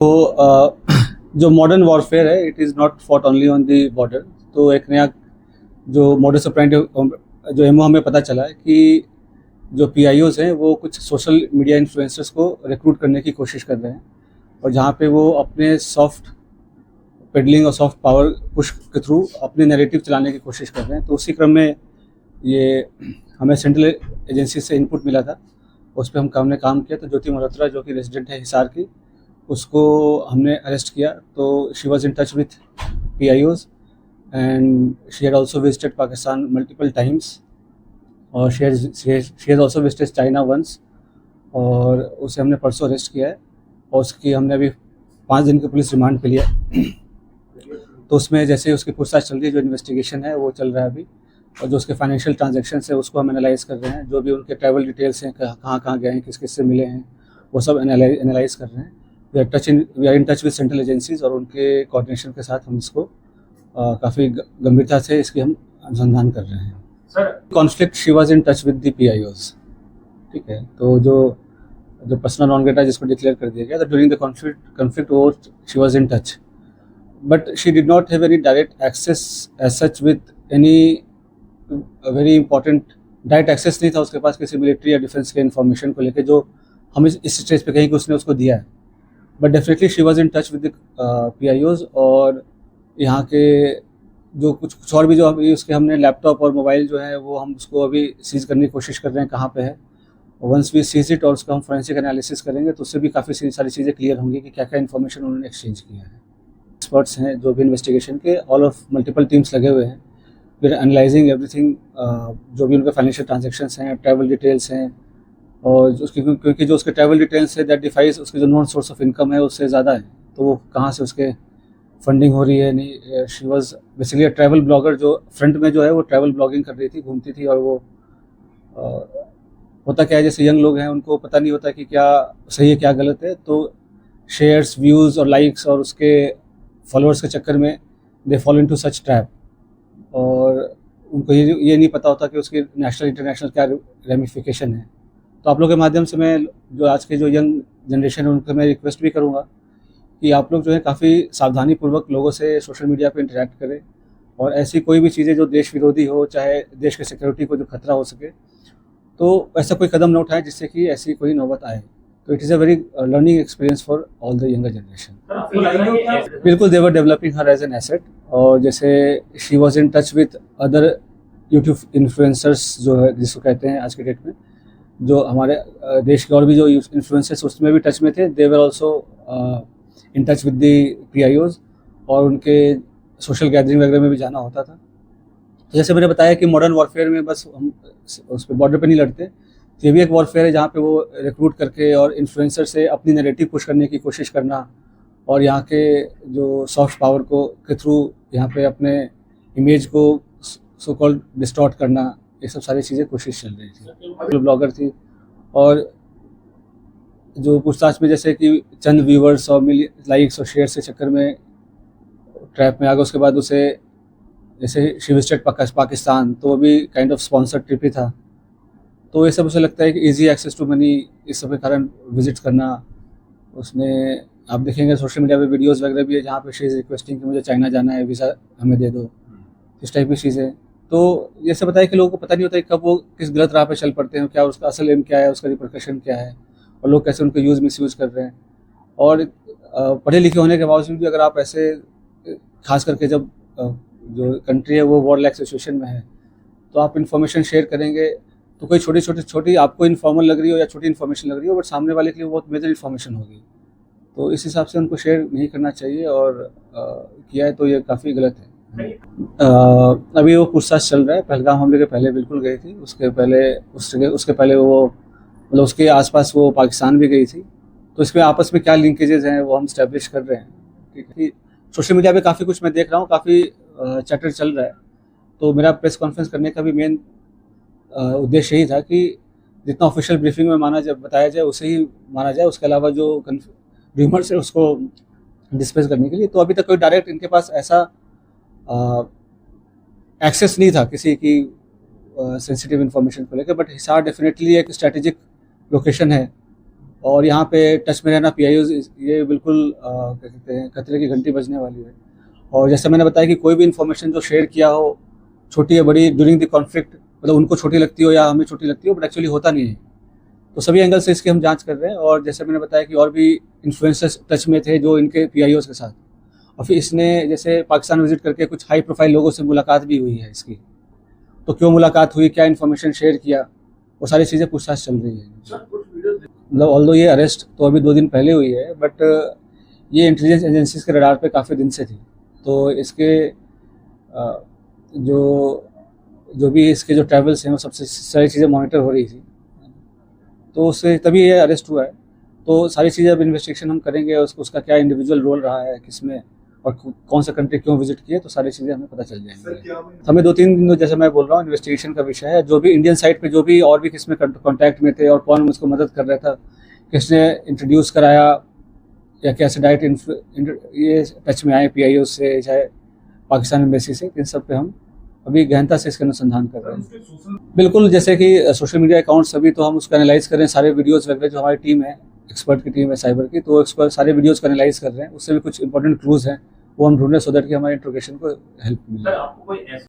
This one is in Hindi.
तो जो मॉडर्न वॉरफेयर है it is not fought only on the border. तो एक नया जो मॉडर्स ऑपरेंडी जो एमओ हमें पता चला है कि जो पीआईओज हैं वो कुछ सोशल मीडिया इन्फ्लुएंसर्स को रिक्रूट करने की कोशिश कर रहे हैं, और जहाँ पे वो अपने सॉफ्ट पेडलिंग और सॉफ्ट पावर पुश के थ्रू अपने नैरेटिव चलाने की कोशिश कर रहे हैं। तो उसी क्रम में ये हमें सेंट्रल एजेंसी से इनपुट मिला था, उस पर हमने काम किया। तो ज्योति मल्होत्रा जो कि रेजिडेंट है हिसार की, उसको हमने अरेस्ट किया। तो she was in touch with PIOs and she had also visited Pakistan multiple times, और she has also visited China once, और उसे हमने परसों अरेस्ट किया है और उसकी हमने अभी 5 दिन की पुलिस रिमांड पे लिया। तो उसमें जैसे उसकी पूछताछ चल रही है, जो इन्वेस्टिगेशन है वो चल रहा है अभी, और जो उसके फाइनेंशियल ट्रांजैक्शन है उसको हम एनालाइज कर रहे हैं। जो भी उनके ट्रैवल डिटेल्स हैं, कहाँ कहाँ गए हैं, किस किस से मिले हैं, वो सब एनालाइज कर रहे हैं। We are in touch with central agencies, और उनके कोऑर्डिनेशन के साथ हम इसको काफ़ी गंभीरता से इसकी हम अनुसंधान कर रहे हैं। Sir, conflict she was in touch with the PIOs, ठीक है। तो जो पर्सनल नॉन ग्रेटा जिसको डिक्लेयर कर दिया गया, तो ड्यूरिंग द कॉन्फ्लिक्ट वो she was in touch, but she did not have any direct access as such with any very important. Direct access नहीं था उसके पास किसी मिलिट्री या डिफेंस के इन्फॉर्मेशन को लेकर, जो हम इस स्टेज पे कहीं कि उसने उसको दिया है। But definitely she was in touch with पीआईओज, और यहाँ के जो कुछ और भी जो अभी उसके हमने लैपटॉप और मोबाइल जो है वो हम उसको अभी सीज करने की कोशिश कर रहे हैं कहाँ पे है। वंस वी सीज इट और उसका हम फोरेंसिक एनालिसिस करेंगे तो उससे भी काफ़ी सारी चीज़ें क्लियर होंगी कि क्या क्या इन्फॉर्मेशन उन्होंने एक्सचेंज किया है। एक्सपर्ट्स हैं जो भी इन्वेस्टिगेशन के, ऑल ऑफ मल्टीपल टीम्स लगे हुए हैं। वी आर एनालाइजिंग एवरीथिंग, जो भी उनके फाइनेंशियल ट्रांजेक्शंस हैं, ट्रैवल डिटेल्स हैं, और उसकी क्योंकि जो उसके ट्रैवल डिटेल्स है दैट डिफाइज उसके जो नॉन सोर्स ऑफ इनकम है उससे ज़्यादा है, तो वो कहाँ से उसके फंडिंग हो रही है। नहीं, she was basically travel blogger, जो फ्रंट में जो है वो ट्रैवल ब्लॉगिंग कर रही थी, घूमती थी। और वो होता क्या है, जैसे यंग लोग हैं उनको पता नहीं होता कि क्या सही है क्या गलत है, तो शेयर्स, व्यूज़ और लाइक्स और उसके फॉलोअर्स के चक्कर में they follow into such trap, और उनको ये नहीं पता होता कि उसकी नेशनल इंटरनेशनल क्या रेमिफिकेशन है। तो आप लोगों के माध्यम से मैं जो आज के जो यंग जनरेशन है उनको मैं रिक्वेस्ट भी करूँगा कि आप लोग जो है काफ़ी सावधानीपूर्वक लोगों से सोशल मीडिया पे इंटरेक्ट करें, और ऐसी कोई भी चीज़ें जो देश विरोधी हो, चाहे देश के सिक्योरिटी को जो खतरा हो सके, तो ऐसा कोई कदम न उठाएं जिससे कि ऐसी कोई नौबत आए। तो it is a very learning experience for all the younger generation. बिल्कुल, they were developing her as an asset, और जैसे she was in touch with other YouTube influencers जो है जिसको कहते हैं आज के डेट में, जो हमारे देश के और भी जो इन्फ्लुएंसर्स उसमें भी टच में थे। They were also in touch with the PIOs, और उनके सोशल गैदरिंग वगैरह में भी जाना होता था। तो जैसे मैंने बताया कि मॉडर्न वॉरफेयर में बस हम उस पर बॉर्डर पे नहीं लड़ते, तो ये भी एक वॉरफेयर है जहाँ पे वो रिक्रूट करके और इन्फ्लुएंसर से अपनी नैरेटिव पुश करने की कोशिश करना, और यहाँ के जो सॉफ्ट पावर को के थ्रू यहाँ पे अपने इमेज को सो कॉल्ड डिस्टॉर्ट करना, ये सब सारी चीज़ें कोशिश चल रही थी। ब्लॉगर थी, और जो पूछताछ में जैसे कि चंद व्यूवर्स और लाइक्स और शेयर के चक्कर में ट्रैप में आ गया। उसके बाद उसे जैसे शी विजिटेड पाकिस्तान, तो वो भी काइंड ऑफ स्पॉन्सर्ड ट्रिप ही था। तो ये सब उसे लगता है कि इजी एक्सेस टू मनी, इस सब के कारण विजिट करना। उसने आप देखेंगे सोशल मीडिया पे वीडियोस वगैरह भी है जहाँ पे शी इज़ रिक्वेस्टिंग कि मुझे चाइना जाना है, वीज़ा हमें दे दो, इस टाइप की चीज़ें। तो ये सब बताया कि लोगों को पता नहीं होता है कब वो किस गलत राह पे चल पड़ते हैं, क्या उसका असल एम क्या है, उसका रिपरकशन क्या है, और लोग कैसे उनको मिसयूज़ कर रहे हैं। और पढ़े लिखे होने के बावजूद भी अगर आप ऐसे, खास करके जब जो कंट्री है वो वॉर लाइक सिचुएशन में है, तो आप इन्फॉर्मेशन शेयर करेंगे तो कोई छोटी आपको इन्फॉर्मल लग रही हो या छोटी इन्फॉर्मेशन लग रही हो, बट सामने वाले के लिए बहुत मेजर इन्फॉर्मेशन होगी। तो इस हिसाब से उनको शेयर नहीं करना चाहिए, और किया है तो ये काफ़ी गलत है। अभी वो पूछताछ चल रहा है। पहलगाम हमले के पहले बिल्कुल गई थी, उसके पहले वो मतलब उसके आसपास वो पाकिस्तान भी गई थी। तो इसमें आपस में क्या लिंकेजेस हैं वो हम स्टैब्लिश कर रहे हैं। ठीक है, सोशल मीडिया पे काफ़ी कुछ मैं देख रहा हूँ, काफ़ी चैटर चल रहा है। तो मेरा प्रेस कॉन्फ्रेंस करने का भी मेन उद्देश्य यही था कि जितना ऑफिशियल ब्रीफिंग में बताया जाए उसे ही माना जाए, उसके अलावा जो र्यूमर्स है उसको डिस्पेस करने के लिए। तो अभी तक कोई डायरेक्ट इनके पास ऐसा एक्सेस नहीं था किसी की सेंसिटिव इन्फॉर्मेशन को लेकर, बट हिसार डेफिनेटली एक स्ट्रैटेजिक लोकेशन है और यहाँ पे टच में रहना PIOs, ये बिल्कुल क्या कहते हैं, खतरे की घंटी बजने वाली है। और जैसे मैंने बताया कि कोई भी इन्फॉर्मेशन जो शेयर किया हो, छोटी या बड़ी, ड्यूरिंग द कॉन्फ्लिक्ट, मतलब उनको छोटी लगती हो या हमें छोटी लगती हो, बट एक्चुअली होता नहीं है। तो सभी एंगल से इसकी हम जांच कर रहे हैं। और जैसे मैंने बताया कि और भी इन्फ्लुएंसर्स टच में थे जो इनके PIOs के साथ, और फिर इसने जैसे पाकिस्तान विजिट करके कुछ हाई प्रोफाइल लोगों से मुलाकात भी हुई है इसकी। तो क्यों मुलाकात हुई, क्या इन्फॉर्मेशन शेयर किया, वो सारी चीज़ें पूछताछ चल रही है। मतलब ऑल्दो ये अरेस्ट तो अभी 2 दिन पहले हुई है, बट ये इंटेलिजेंस एजेंसीज के रडार पे काफ़ी दिन से थी। तो इसके जो जो भी इसके जो ट्रैवल्स हैं वो सबसे सारी चीज़ें मॉनिटर हो रही थी, तो उससे तभी ये अरेस्ट हुआ है। तो सारी चीज़ें अब इन्वेस्टिगेशन हम करेंगे, उसका क्या इंडिविजुअल रोल रहा है किसमें, और कौन सा कंट्री क्यों विजिट किए, तो सारी चीज़ें हमें पता चल जाएंगी। हमें 2-3 दिन, जैसे मैं बोल रहा हूँ, इन्वेस्टिगेशन का विषय है। जो भी इंडियन साइड पे जो भी और भी किसमें कॉन्टैक्ट में थे और कौन उसको मदद कर रहा था, किसने इंट्रोड्यूस कराया, या कैसे डायरेक्ट ये टच में आए PIO से, चाहे पाकिस्तान एम्बेसी से, इन सब पे हम अभी गहनता से इसका अनुसंधान कर रहे हैं। बिल्कुल, जैसे कि सोशल मीडिया अकाउंट्स अभी तो हम उसको एनालाइज कर रहे हैं, सारे वीडियोस वगैरह, जो हमारी टीम है, एक्सपर्ट की टीम है साइबर की, तो उसको सारे वीडियोस को एनालाइज कर रहे हैं। उससे भी कुछ इंपॉर्टेंट क्लूज हैं, वो हम ढूंढ रहे हैं, सो दैट कि हमारे इंट्रोगेशन को हेल्प मिले।